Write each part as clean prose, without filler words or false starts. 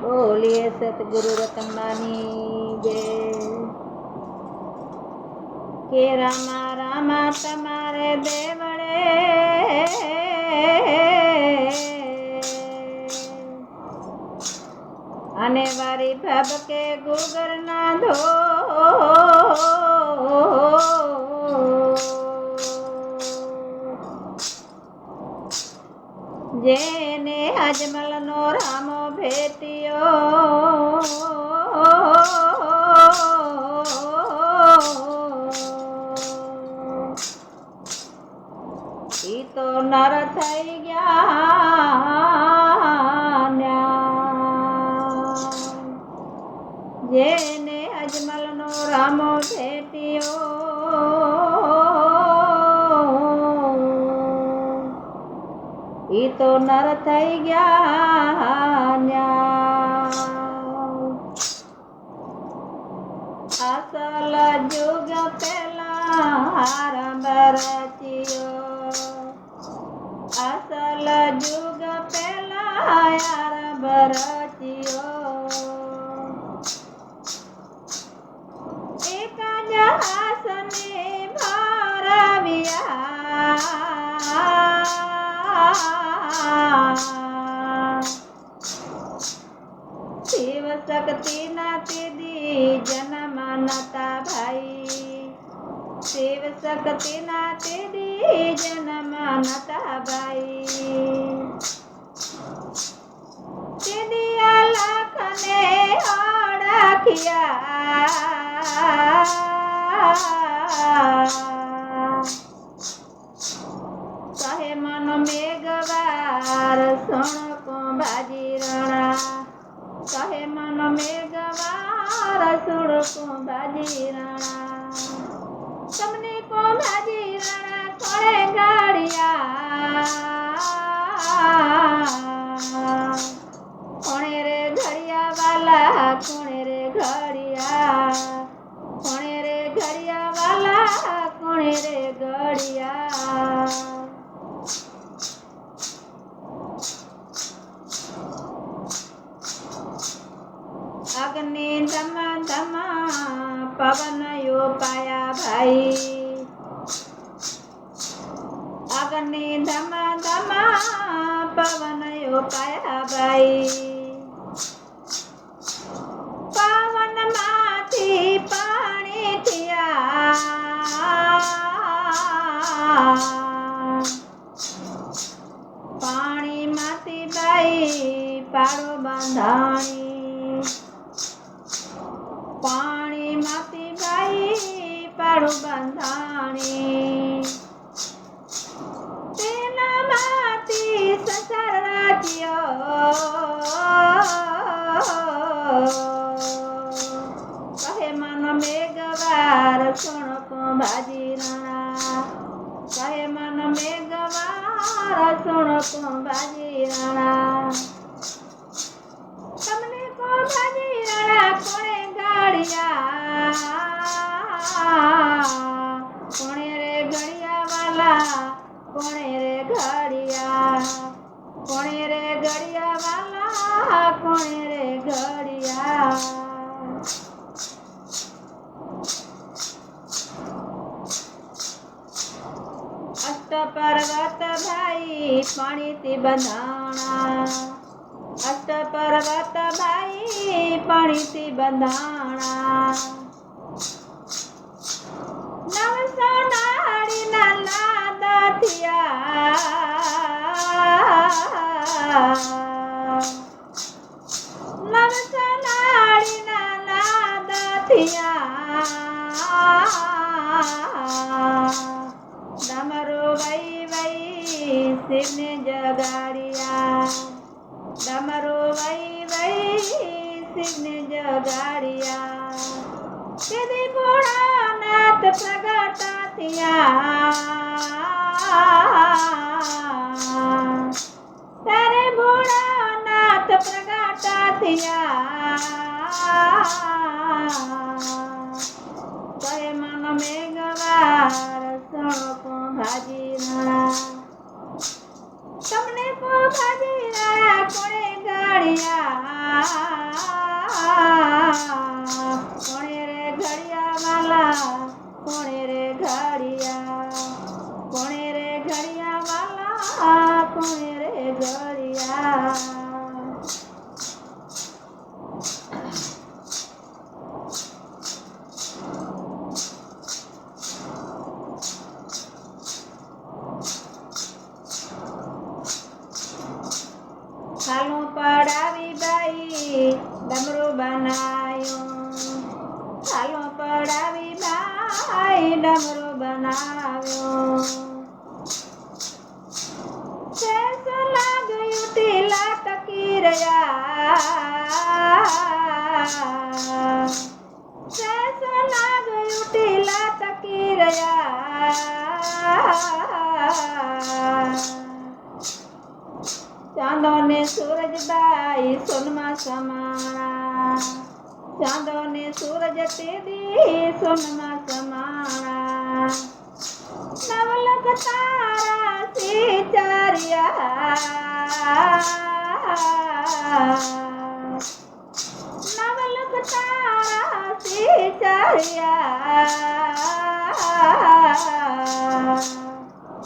बोलिए सतगुरु रतनमानी जय। के रामा रामा तमारे देवड़े आने वारी भब के गुगर ना धो जेने अजमल नो रामो भेटियो ई तो नर थई गया जेने अजमल नो रामो भेटियो ई तो नर थई गया असल जुग पहला आरंभ रचियो असल जुग पहला आरंभ रचियो एक जहाज ने भरविया शिव शक्ति नाती दी जन्म नता भाई शिव शक्ति नाती दी जन्म नता भाई दिया लाख ने ओढ़किया कहे मन मेघवार सुन को बाजी रणा कहे मन मेघवार सुन को बाजी रणा तुमने को बाजी रणा कोड़े गाड़िया कोणे रे घड़िया वाला कोणे रे घड़िया कोणे रे घड़िया वाला कोणे रे घड़िया अग्नि धम धम पवन यो पाया भाई अग्नि धम धम पवन यो पाया भाई पवन माथी पानी थिया पानी माथी भाई पारो बंधाणी पानी माथी भाई पारो बंधाणी तेना माथी संसार राज्यो कहे मन मेघवार सुन को भाजी रणा कहे मन मेघवार सुन को भाजी रणा तमने को भाजी रणा कोणे गाड़िया कोणे रे घड़िया वाला कोणे रे घड़िया कोणे रे घड़िया वाला कोणे रे घड़िया अष्ट पर्वत भाई पानी थी बंधाना अष्ट पर्वत भाई पानी थी बंधाना नव सोनाड़ी ना लादा थिया नव सोनाड़ी ना लादा थिया डमरू वही वही शिव ने जगाड़िया डमरू वही वही शिव ने जगाड़िया यदि बूढ़ा नाथ प्रगटा थिया तेरे बूढ़ा नाथ प्रगटा थिया कहे मन मेघवार सुन को भाजी रणा तुमने को भाजी रणा कोणे गाड़िया કોણે રે ઘડિયા વાલા કોણે રે ઘડિયા કોણે રે ઘડિયા વાલા કોણે રે ઘડિયા ખાલું પડાવી બાઈ ડમરું બનાવ્યું ખાલું પડાવી બાઈ ડમરું બનાવ્યું શેષ લાગ્યું ટીલા ટકી રહ્યા શેષ લાગ્યું ટીલા ટકી રહ્યા ચાંદો ને સૂરજ બાઈ સોનમાં સમાણા ચાંદો ને સૂરજ તેદી સોનમાં સમાણા નવલખ તારા સિચાર્યા નવલખ તારા સિચાર્યા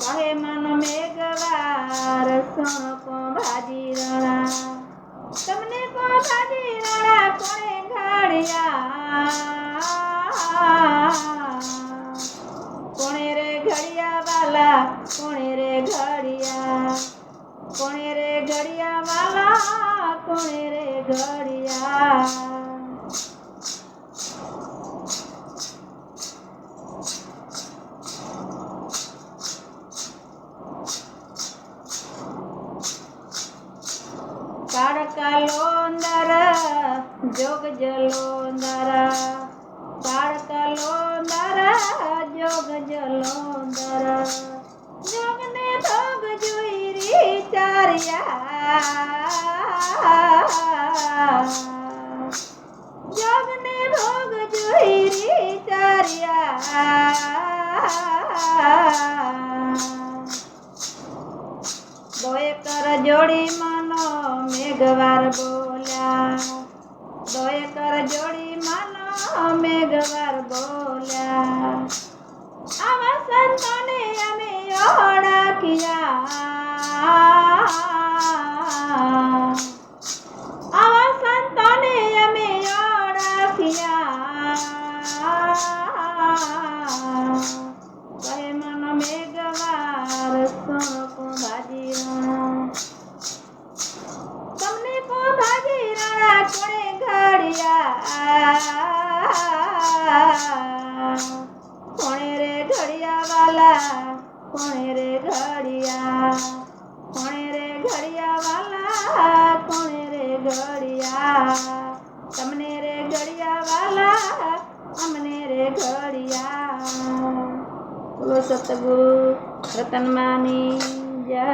કહે મન મેઘવાર સોણકો ભાજી રણા તમને કો ભાજી રણા કોણે ઘડિયા કોણે રે ઘડિયા વાલા કોણે રે ઘડિયા કોણે રે ઘડિયા વાલા કોણે રે ઘડિયા કાળકાલોંદર જોગ જલોંદર કાળકાલોંદર જોગ જલોંદર જોગને ભોગ જોઈ રી ચાર્યા જોગને ભોગ જોઈ રી ચાર્યા દોય કર જોડી માનો મેઘવાર બોલ્યા દોય કર જોડી માનો મેઘવાર બોલ્યા આવા સંતોને અમે ઓળખ્યા આવા સંતોને અમે ઓળખ્યા કહે મન મેઘવાર સોણકો ભાજી રણા તમને કો ભાજી રણા કોણે ઘડિયા કોણે રે ઘડિયા વાલા કોણે રે ઘડિયા કોણે રે ઘડિયા વાલા કોણે રે ઘડિયા તમને રે ઘડિયા વાલા અમને રે ઘડિયા બોલો સતગુરુ રતનમાની જય